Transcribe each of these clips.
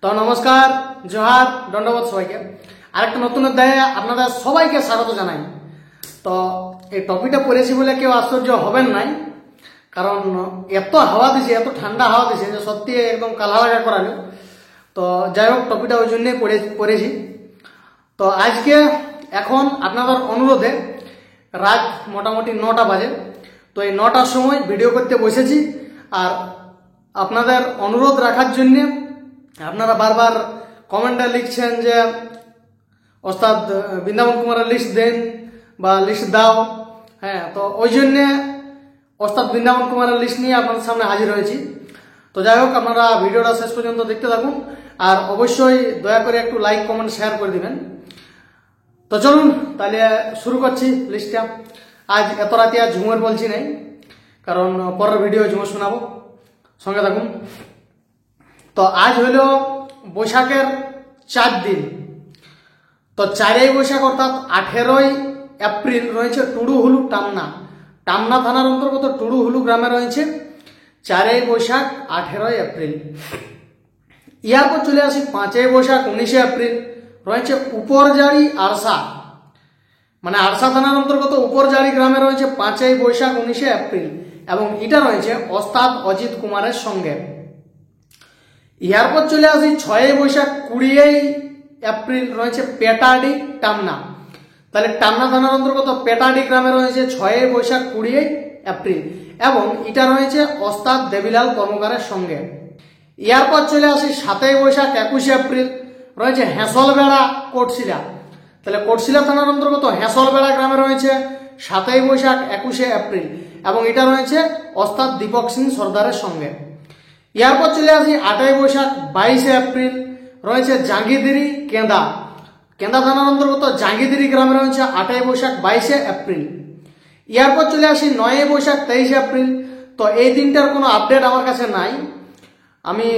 তো নমস্কার, জোহার, দণ্ডবোধ সবাইকে। আরেকটা নতুন অধ্যায়ে আপনাদের সবাইকে স্বাগত জানাই। তো এই টপিকটা পড়েছি বলে কেউ আশ্চর্য হবেন নাই, কারণ এত হাওয়া দিছে, এত ঠান্ডা হাওয়া দিছে যে সত্যি একদম কালা লাগা করালো। তো যাই হোক, টপিকটা ওই জন্যই পড়েছি। তো আজকে এখন আপনাদের অনুরোধে রাত মোটামুটি 9টা বাজে। তো এই 9টার সময় ভিডিও করতে বসেছি। আর আপনাদের অনুরোধ রাখার জন্যে আপনারা বারবার কমেন্টে লিখছেন যে ওস্তাদ বৃন্দাবন কুমারের লিস্ট দেন বা লিস্ট দাও। হ্যাঁ, তো ওই জন্যে ওস্তাদ বৃন্দাবন কুমারের লিস্ট নিয়ে আপনাদের সামনে হাজির হয়েছি। তো যাই হোক, আপনারা ভিডিওটা শেষ পর্যন্ত দেখতে থাকুন, আর অবশ্যই দয়া করে একটু লাইক কমেন্ট শেয়ার করে দিবেন। তো চলুন তাহলে শুরু করছি লিস্টটা। আজ এত রাতে আর ঝুমুর বলছি নাই, কারণ পরের ভিডিও ঝুমুর শোনাবো, সঙ্গে থাকুন। তো আজ হইল বৈশাখের 4 দিন। তো 4ই বৈশাখ অর্থাৎ 18ই এপ্রিল রয়েছে টুডুহুলু টামনা। টামনা থানার অন্তর্গত টুডুহুলু গ্রামে রয়েছে 4ই বৈশাখ 18ই এপ্রিল। ইয়ার পর চলে আসি 5ই বৈশাখ 19শে এপ্রিল রয়েছে উপরজাড়ি আরসা, মানে আরসা থানার অন্তর্গত উপরজাড়ি গ্রামে রয়েছে 5ই বৈশাখ 19শে এপ্রিল, এবং এটা রয়েছে ওস্তাদ অজিত কুমারের সঙ্গে। ইয়ার পর চলে আসি 6ই বৈশাখ 20ই এপ্রিল রয়েছে পেটাডি টামনা। তাহলে টামনা থানার অন্তর্গত পেটাডি গ্রামে রয়েছে 6ই বৈশাখ 20ই এপ্রিল, এবং এটা রয়েছে ওস্তাদ দেবিলাল কর্মকারের সঙ্গে। ইয়ার পর চলে আসি 7ই বৈশাখ 21শে এপ্রিল রয়েছে হেঁসলবেড়া কোটশিলা। তাহলে কোটশিলা থানার অন্তর্গত হেঁসলবেড়া গ্রামে রয়েছে 7ই বৈশাখ 21শে এপ্রিল, এবং এটা রয়েছে ওস্তাদ দীপক সিং সর্দারের সঙ্গে। ইয়ার পর চলে আসি 8ই বৈশাখ 22শে এপ্রিল রয়েছে জাঙ্গিদিরি কেন্দা। কেন্দা থানার অন্তর্গত জাঙ্গিদিরি গ্রামে রয়েছে 8ই বৈশাখ 22শে এপ্রিল। ইয়ার পর চলে আসি 9ই বৈশাখ 23শে এপ্রিল। তো এই দিনটার কোনো আপডেট আমার কাছে নাই, আমি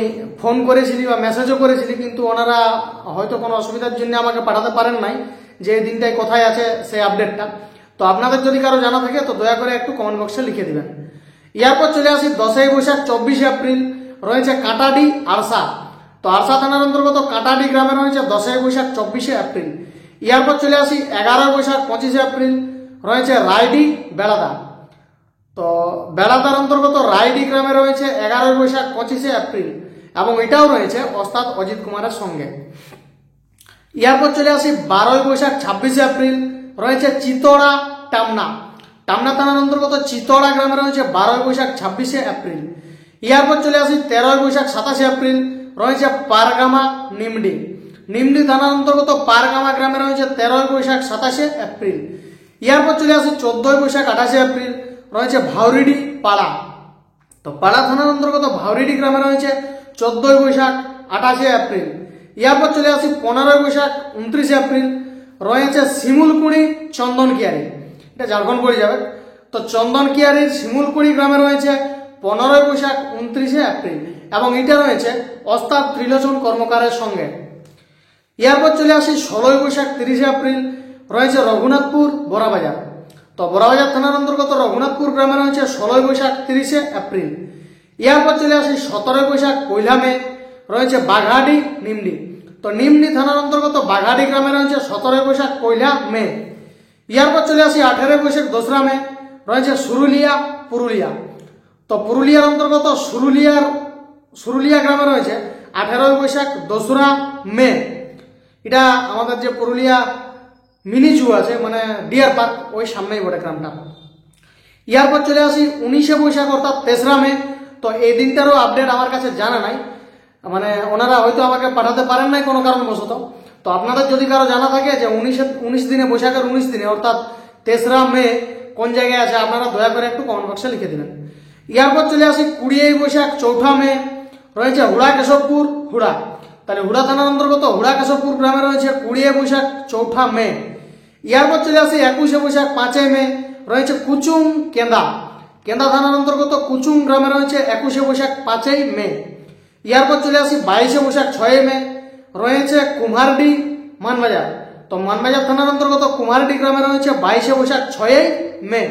ফোন করেছিলি বা মেসেজও করেছিলি, কিন্তু ওনারা হয়তো কোনো অসুবিধার জন্য আমাকে পাঠাতে পারেন নাই যে এই দিনটায় কোথায় আছে সেই আপডেটটা। তো আপনাদের যদি কারো জানা থাকে তো দয়া করে একটু কমেন্ট বক্সে লিখে দিবেন। ইয়ার পর চলে আসি 10ই বৈশাখ 24শে এপ্রিল রয়েছে কাটাডি আরসা। তো আরসা থানার অন্তর্গত কাটাডি গ্রামে রয়েছে 10ই বৈশাখ 24শে এপ্রিল। ইয়ার পর চলে আসি 11ই বৈশাখ 25শে এপ্রিল রয়েছে রায়ডি বেড়াদা। তো বেড়াদার অন্তর্গত রায়ডি গ্রামে রয়েছে 11ই বৈশাখ 25শে এপ্রিল, এবং এটাও রয়েছে ওস্তাদ অজিত কুমারের সঙ্গে। ইয়ার পর চলে আসি 12ই বৈশাখ 26শে এপ্রিল রয়েছে চিতড়া টামনা। টামনা থানার অন্তর্গত চিতড়া গ্রামে রয়েছে 12ই বৈশাখ 26শে এপ্রিল। ইয়ার পর চলে আসি 13ই বৈশাখ 27শে এপ্রিল রয়েছে পারগামা নিমডি। নিমডি থানার অন্তর্গত পারগামা গ্রামে রয়েছে 13ই বৈশাখ 27শে এপ্রিল। ইয়ার পর চলে আসি 14ই বৈশাখ 28শে এপ্রিল রয়েছে ভাউরিডি পাড়া। তো পাড়া থানার অন্তর্গত ভাউরিডি গ্রামে রয়েছে 14ই বৈশাখ 28শে এপ্রিল। ইয়ার পর চলে আসি 15ই বৈশাখ 29শে এপ্রিল রয়েছে শিমুলকুড়ি চন্দনকিয়ারি, এটা ঝাড়খণ্ড পড়ে যাবে। তো চন্দনকিয়ারির শিমুলকুড়ি গ্রামে রয়েছে 15ই বৈশাখ 29শে এপ্রিল, এবং এটা রয়েছে ওস্তাদ ত্রিলোচন কর্মকারের সঙ্গে। ইয়ার পর চলে আসি 16ই বৈশাখ 30শে এপ্রিল রয়েছে রঘুনাথপুর বড়াবাজার। তো বড়াবাজার থানার অন্তর্গত রঘুনাথপুর গ্রামে রয়েছে 16ই বৈশাখ 30শে এপ্রিল। ইয়ার পর চলে আসি 17ই বৈশাখ 1 মে রয়েছে বাঘাডি নিমডি। তো নিমডি থানার অন্তর্গত বাঘাডি গ্রামে রয়েছে 17ই বৈশাখ 1 মে। ইয়ার পর চলে আসি 18ই বৈশাখ 2 মে রয়েছে সুরুলিয়া পুরুলিয়া। তো পুরুলিয়ার অন্তর্গত সুরুলিয়া গ্রামে রয়েছে 18ই বৈশাখ 2 মে। এটা আমাদের যে পুরুলিয়া মিনি জু আছে, মানে ডিয়ার পার্ক, ওই সামনেই বটে গ্রামটা। ইয়ার পর চলে আসি 19শে বৈশাখ অর্থাৎ 3রা মে। তো এই দিনটারও আপডেট আমার কাছে জানা নাই, মানে ওনারা হয়তো আমাকে পাঠাতে পারেন নাই কোনো কারণবশত। তো আপনাদের যদি কারো জানা থাকে যে 19 দিনে, বৈশাখের 19 দিনে অর্থাৎ 3রা মে কোন জায়গায় আছে, আপনারা দয়া করে একটু কমেন্ট বক্সে লিখে দিবেন। ইয়ার পর চলে আসি 20ই বৈশাখ 4 মে রয়েছে হুড়া কেশবপুর হুড়া। তাহলে হুড়া থানার অন্তর্গত হুড়া কেশবপুর গ্রামে রয়েছে 20ই বৈশাখ 4 মে। ইয়ার পর চলে আসি 21শে বৈশাখ 5 মে রয়েছে কুচুং কেন্দা। কেন্দা থানার অন্তর্গত কুচুং গ্রামে রয়েছে 21শে বৈশাখ 5 মে। ইয়ার পর চলে আসি 22শে বৈশাখ 6 মে রয়েছে কুমারডি মানবাজার। তো মানবাজার থানার অন্তর্গত কুমারডি গ্রামে রয়েছে 22শে বৈশাখ 6 মে।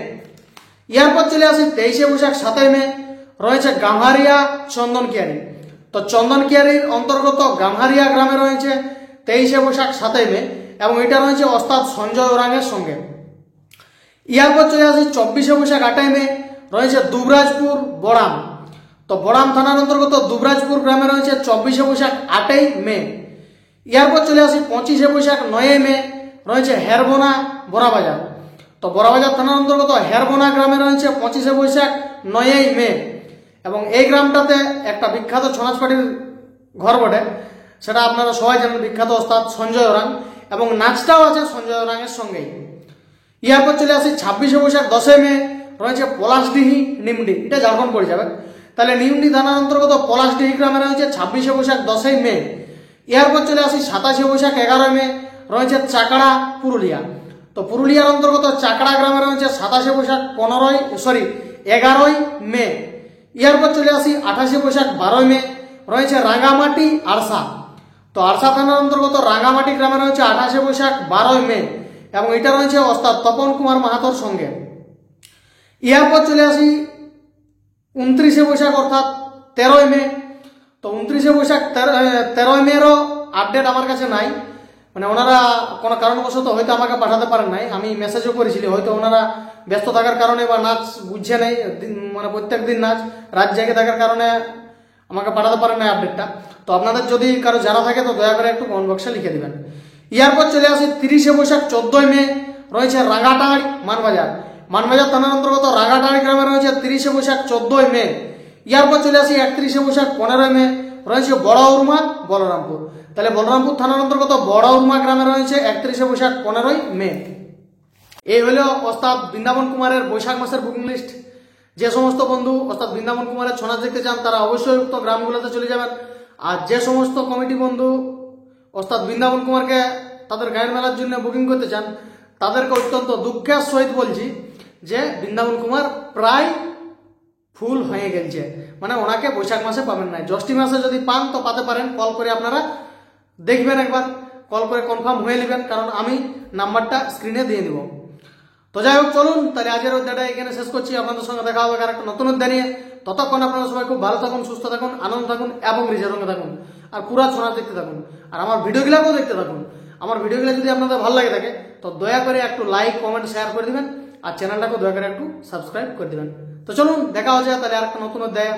ইয়ার পর চলে আসি 23শে বৈশাখ 7 মে রয়েছে গাম্হারিয়া চন্দনকিয়ারি। তো চন্দনকিয়ারির অন্তর্গত গামহারিয়া গ্রামে রয়েছে 23শে বৈশাখ 7ই মে, এবং এটা রয়েছে ওস্তাদ সঞ্জয় ওরাংয়ের সঙ্গে। ইয়ারপর চলে আসি 24শে বৈশাখ 8ই মে, রয়েছে দুবরাজপুর বড়াম। তো বড়াম থানার অন্তর্গত দুবরাজপুর গ্রামে রয়েছে 24শে বৈশাখ 8ই মে। ইয়ারপর চলে আসি 25শে বৈশাখ 9ই মে, রয়েছে হেরবোনা বড়াবাজার। তো বড়াবাজার থানার অন্তর্গত হেরবোনা গ্রামে রয়েছে 25শে বৈশাখ 9ই মে, এবং এই গ্রামটাতে একটা বিখ্যাত ছৌ নাচ পার্টির ঘর বটে, সেটা আপনারা সবাই জানেন, বিখ্যাত ওস্তাদ সঞ্জয় ওরাং, এবং নাচটাও আছে সঞ্জয় ওরাংয়ের সঙ্গেই। ইয়ারপর চলে আসি 26শে বৈশাখ 10ই মে, রয়েছে পলাশডিহি নিমডি, এটা ঝাড়খণ্ড পড়ে যাবে। তাহলে নিমডি থানার অন্তর্গত পলাশডিহি গ্রামে রয়েছে 26শে বৈশাখ 10ই মে। ইয়ারপর চলে আসি 27শে বৈশাখ 11ই মে, রয়েছে চাকড়া পুরুলিয়া। তো পুরুলিয়ার অন্তর্গত চাকড়া গ্রামে রয়েছে 27শে বৈশাখ 11ই মে। ইয়ারপর চলে আসি 28শে বৈশাখ 12ই মে, রয়েছে রাঙ্গামাটি আরসা। তো আরসা থানার অন্তর্গত রাঙ্গামাটি গ্রামে রয়েছে 28শে বৈশাখ 12ই মে, এবং এটা রয়েছে ওস্তাদ তপন কুমার মাহাতোর সঙ্গে। ইয়ারপর চলে আসি 29শে বৈশাখ অর্থাৎ 13ই মে। তো 29শে বৈশাখ 13ই মেরও আপডেট আমার কাছে নাই, মানে ওনারা কোনো কারণবশত হয়তো আমাকে পাঠাতে পারেন নাই, আমি মেসেজও করেছিলি, হয়তো ওনারা ব্যস্ত থাকার কারণে বা নাচ বুঝছে নাই, মানে প্রত্যেক দিন নাচ রাত জেগে থাকার কারণে আমাকে পাঠাতে পারেন নাই আপডেটটা। তো আপনাদের যদি কারো জানা থাকে তো দয়া করে একটু কমেন্ট বক্সে লিখে দিবেন। ইয়ারপর চলে আসি 30শে বৈশাখ 14ই মে, রয়েছে রাঙ্গাটাঁড়ি মানবাজার। মানবাজার থানার অন্তর্গত রাঙ্গাটাঁড়ি গ্রামে রয়েছে 30শে বৈশাখ 14ই মে। ইয়ারপর চলে আসি 31শে বৈশাখ 15ই মে, রয়েছে বড়উরমা বলরামপুর। তাহলে বলরামপুর থানার অন্তর্গত বড়উরমা গ্রামে রয়েছে 31শে বৈশাখ 15ই মে। এই হলো ওস্তাদ বৃন্দাবন কুমারের বৈশাখ মাসের বুকিং লিস্ট। যে সমস্ত বন্ধু ওস্তাদ বৃন্দাবন কুমারের ছৌ নাচ দেখতে চান তারা অবশ্যই উক্ত গ্রামগুলোতে চলে যাবেন। আর যে সমস্ত কমিটি বন্ধু ওস্তাদ বৃন্দাবন কুমারকে তাদের গায়ের মেলার জন্য বুকিং করতে চান তাদেরকে অত্যন্ত দুঃখের সহিত বলছি যে বৃন্দাবন কুমার প্রায় ফুল হয়ে গেছে, মানে ওনাকে বৈশাখ মাসে পাবেন না। জ্যৈষ্ঠ মাসে যদি পান তো পাতে পারেন, কল করে আপনারা দেখবেন, একবার কল করে কনফার্ম হয়ে নেবেন, কারণ আমি নাম্বারটা স্ক্রিনে দিয়ে দিব। তো যাই হোক, চলুন তাহলে আজকের অধ্যায়টা এখানে শেষ করছি। আপনাদের সঙ্গে দেখা হবে আর একটা নতুন অধ্যায় নিয়ে। ততক্ষণ আপনারা সবাই খুব ভালো থাকুন, সুস্থ থাকুন, আনন্দ থাকুন এবং নিজের সঙ্গে থাকুন, আর পুরা ছৌ নাচ দেখতে থাকুন, আর আমার ভিডিওগুলোকেও দেখতে থাকুন। আমার ভিডিওগুলো যদি আপনাদের ভালো লাগে থাকে তো দয়া করে একটু লাইক, কমেন্ট, শেয়ার করে দিবেন, আর চ্যানেলটাকে দয়া করে একটু সাবস্ক্রাইব করে দিবেন। তো চলুন দেখা হচ্ছে তাহলে আর একটা নতুন অধ্যায়।